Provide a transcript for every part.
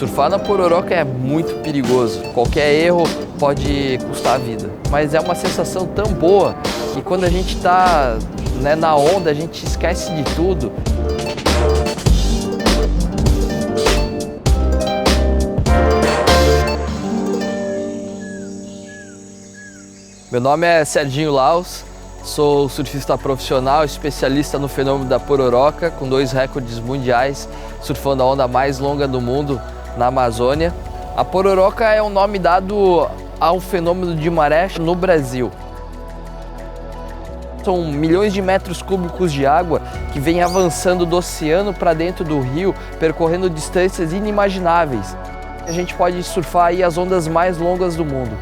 Surfar na Pororoca é muito perigoso. Qualquer erro pode custar a vida. Mas é uma sensação tão boa que quando a gente está, né, na onda, a gente esquece de tudo. Meu nome é Serginho Laus, sou surfista profissional, especialista no fenômeno da Pororoca, com 2 recordes mundiais, surfando a onda mais longa do mundo na Amazônia. A Pororoca é um nome dado ao fenômeno de maré no Brasil. São milhões de metros cúbicos de água que vem avançando do oceano para dentro do rio, percorrendo distâncias inimagináveis. A gente pode surfar aí as ondas mais longas do mundo.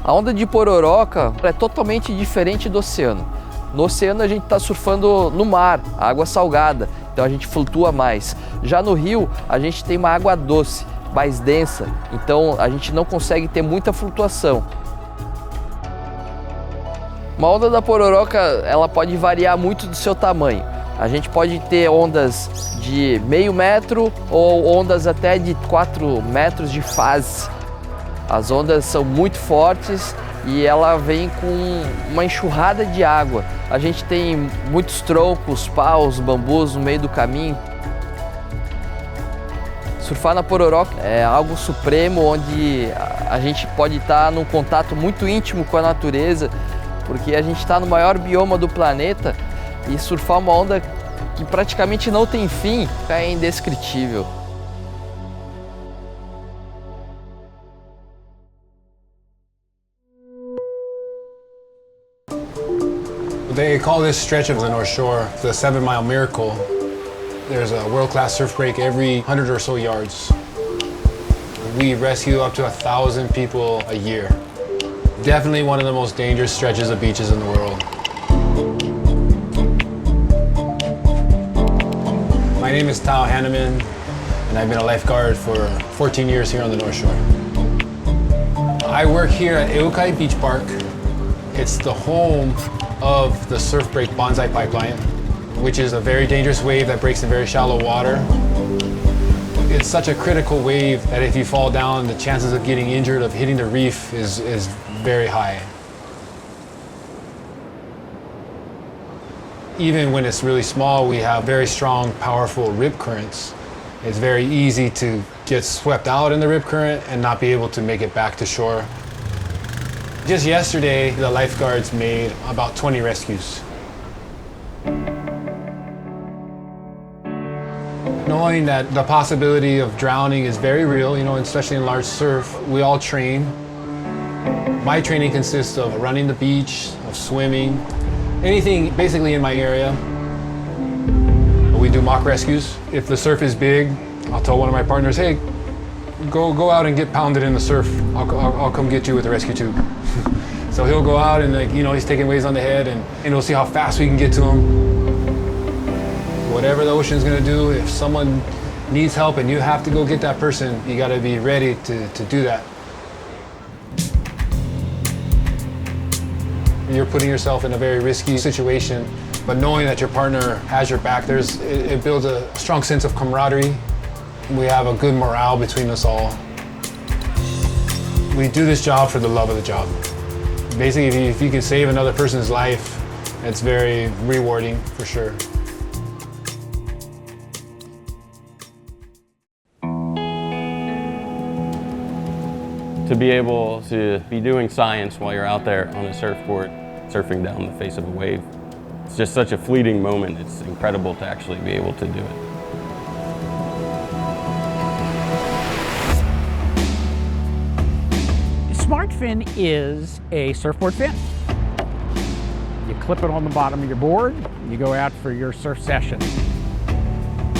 A onda de Pororoca é totalmente diferente do oceano. No oceano a gente está surfando no mar, água salgada, então a gente flutua mais. Já no rio a gente tem uma água doce, mais densa, então a gente não consegue ter muita flutuação. Uma onda da Pororoca, ela pode variar muito do seu tamanho. A gente pode ter ondas de meio metro ou ondas até de 4 metros de fase. As ondas são muito fortes e ela vem com uma enxurrada de água. A gente tem muitos troncos, paus, bambus no meio do caminho. Surfar na Pororoca é algo supremo, onde a gente pode estar num contato muito íntimo com a natureza, porque a gente está no maior bioma do planeta e surfar uma onda que praticamente não tem fim é indescritível. They call this stretch of the North Shore the 7-mile miracle. There's a world-class surf break every 100 or so yards. We rescue up to 1,000 people a year. Definitely one of the most dangerous stretches of beaches in the world. My name is Tao Hanneman, and I've been a lifeguard for 14 years here on the North Shore. I work here at Eukai Beach Park. It's the home of the surf break bonsai pipeline, which is a very dangerous wave that breaks in very shallow water. It's such a critical wave that if you fall down, the chances of getting injured, of hitting the reef is very high. Even when it's really small, we have very strong, powerful rip currents. It's very easy to get swept out in the rip current and not be able to make it back to shore. Just yesterday, the lifeguards made about 20 rescues. Knowing that the possibility of drowning is very real, especially in large surf, we all train. My training consists of running the beach, of swimming, anything basically in my area. We do mock rescues. If the surf is big, I'll tell one of my partners, hey, go out and get pounded in the surf. I'll come get you with the rescue tube. So he'll go out and he's taking waves on the head and we'll see how fast we can get to him. Whatever the ocean's gonna do, if someone needs help and you have to go get that person, you gotta be ready to do that. You're putting yourself in a very risky situation, but knowing that your partner has your back, it builds a strong sense of camaraderie. We have a good morale between us all. We do this job for the love of the job. Basically, if you can save another person's life, it's very rewarding for sure. To be able to be doing science while you're out there on a surfboard, surfing down the face of a wave, it's just such a fleeting moment. It's incredible to actually be able to do it. SmartFin is a surfboard fin. You clip it on the bottom of your board, you go out for your surf session.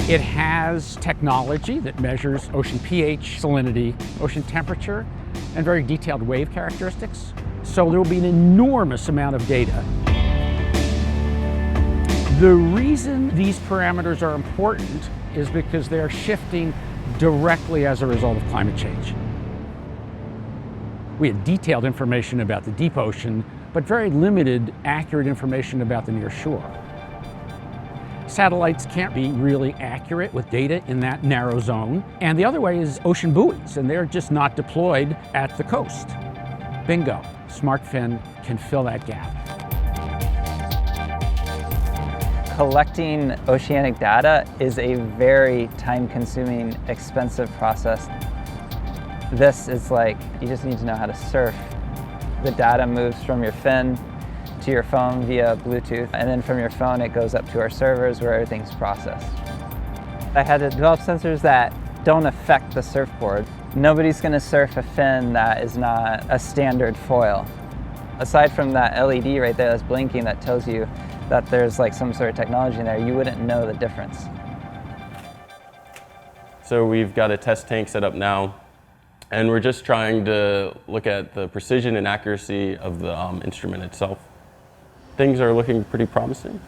It has technology that measures ocean pH, salinity, ocean temperature, and very detailed wave characteristics. So there will be an enormous amount of data. The reason these parameters are important is because they are shifting directly as a result of climate change. We had detailed information about the deep ocean, but very limited accurate information about the near shore. Satellites can't be really accurate with data in that narrow zone. And the other way is ocean buoys, and they're just not deployed at the coast. Bingo, SmartFin can fill that gap. Collecting oceanic data is a very time-consuming, expensive process. This is like, you just need to know how to surf. The data moves from your fin to your phone via Bluetooth, and then from your phone it goes up to our servers where everything's processed. I had to develop sensors that don't affect the surfboard. Nobody's going to surf a fin that is not a standard foil. Aside from that LED right there that's blinking that tells you that there's like some sort of technology in there, you wouldn't know the difference. So we've got a test tank set up now, and we're just trying to look at the precision and accuracy of the instrument itself. Things are looking pretty promising.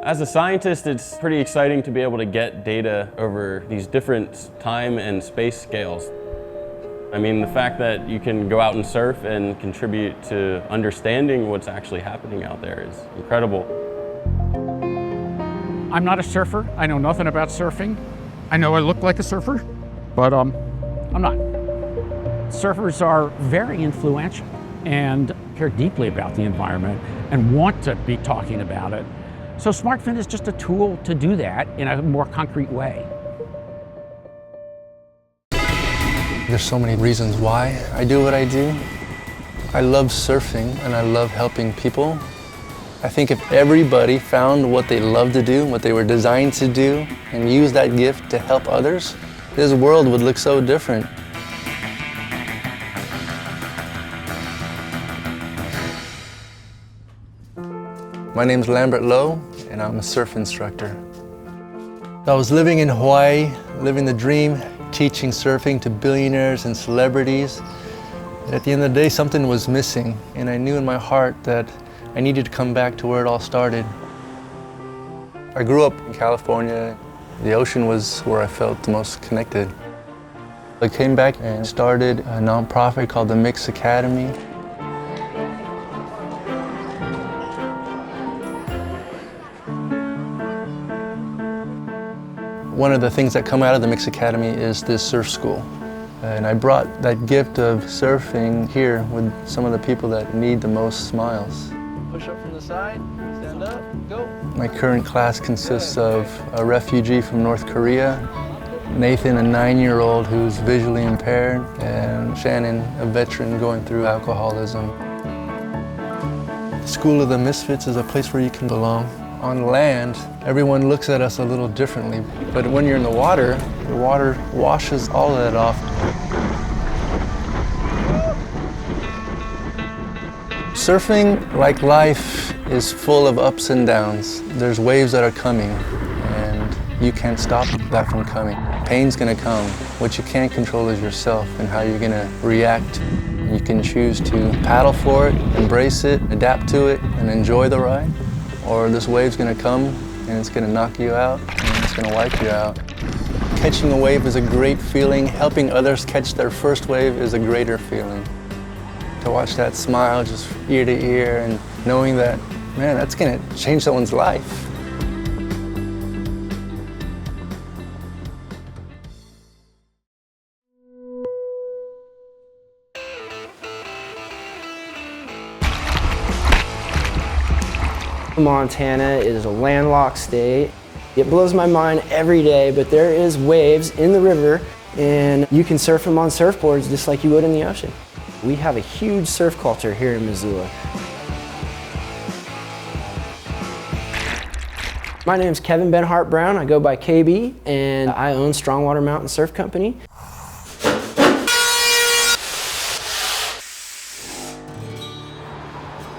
As a scientist, it's pretty exciting to be able to get data over these different time and space scales. I mean, the fact that you can go out and surf and contribute to understanding what's actually happening out there is incredible. I'm not a surfer. I know nothing about surfing. I know I look like a surfer, but I'm not. Surfers are very influential and care deeply about the environment and want to be talking about it. So SmartFin is just a tool to do that in a more concrete way. There's so many reasons why I do what I do. I love surfing and I love helping people. I think if everybody found what they love to do, what they were designed to do, and used that gift to help others, this world would look so different. My name's Lambert Lowe, and I'm a surf instructor. I was living in Hawaii, living the dream, teaching surfing to billionaires and celebrities. And at the end of the day, something was missing, and I knew in my heart that I needed to come back to where it all started. I grew up in California. The ocean was where I felt the most connected. I came back and started a nonprofit called the Mix Academy. One of the things that come out of the Mix Academy is this surf school. And I brought that gift of surfing here with some of the people that need the most smiles. Push up from the side, stand up, go. My current class consists of a refugee from North Korea, Nathan, a 9-year-old who's visually impaired, and Shannon, a veteran going through alcoholism. School of the Misfits is a place where you can belong. On land, everyone looks at us a little differently, but when you're in the water washes all of that off. Surfing, like life, is full of ups and downs. There's waves that are coming, and you can't stop that from coming. Pain's gonna come. What you can't control is yourself and how you're gonna react. You can choose to paddle for it, embrace it, adapt to it, and enjoy the ride. Or this wave's gonna come and it's gonna knock you out and it's gonna wipe you out. Catching a wave is a great feeling. Helping others catch their first wave is a greater feeling. To watch that smile just ear to ear and knowing that, man, that's gonna change someone's life. Montana is a landlocked state. It blows my mind every day, but there is waves in the river and you can surf them on surfboards just like you would in the ocean. We have a huge surf culture here in Missoula. My name's Kevin Benhart Brown. I go by KB and I own Strongwater Mountain Surf Company.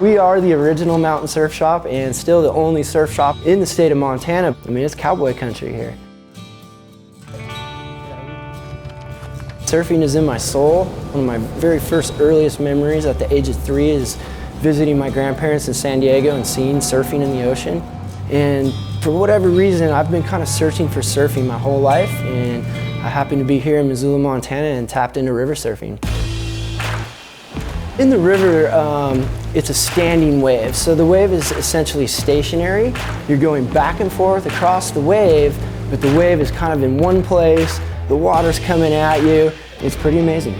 We are the original mountain surf shop and still the only surf shop in the state of Montana. I mean, it's cowboy country here. Surfing is in my soul. One of my very first earliest memories at the age of 3 is visiting my grandparents in San Diego and seeing surfing in the ocean. And for whatever reason, I've been kind of searching for surfing my whole life, and I happened to be here in Missoula, Montana and tapped into river surfing. In the river, it's a standing wave. So the wave is essentially stationary. You're going back and forth across the wave, but the wave is kind of in one place. The water's coming at you. It's pretty amazing.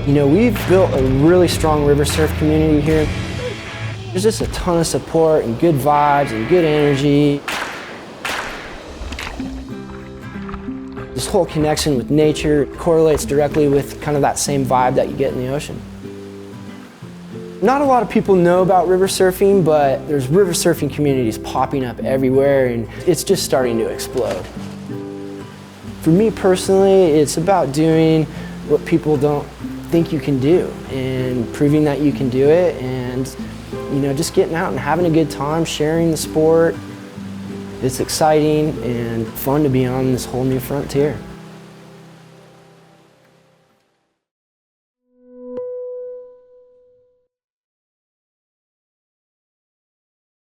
You know, we've built a really strong river surf community here. There's just a ton of support and good vibes and good energy. This whole connection with nature correlates directly with kind of that same vibe that you get in the ocean. Not a lot of people know about river surfing, but there's river surfing communities popping up everywhere, and it's just starting to explode. For me personally, it's about doing what people don't think you can do and proving that you can do it, and you know, just getting out and having a good time, sharing the sport. It's exciting and fun to be on this whole new frontier.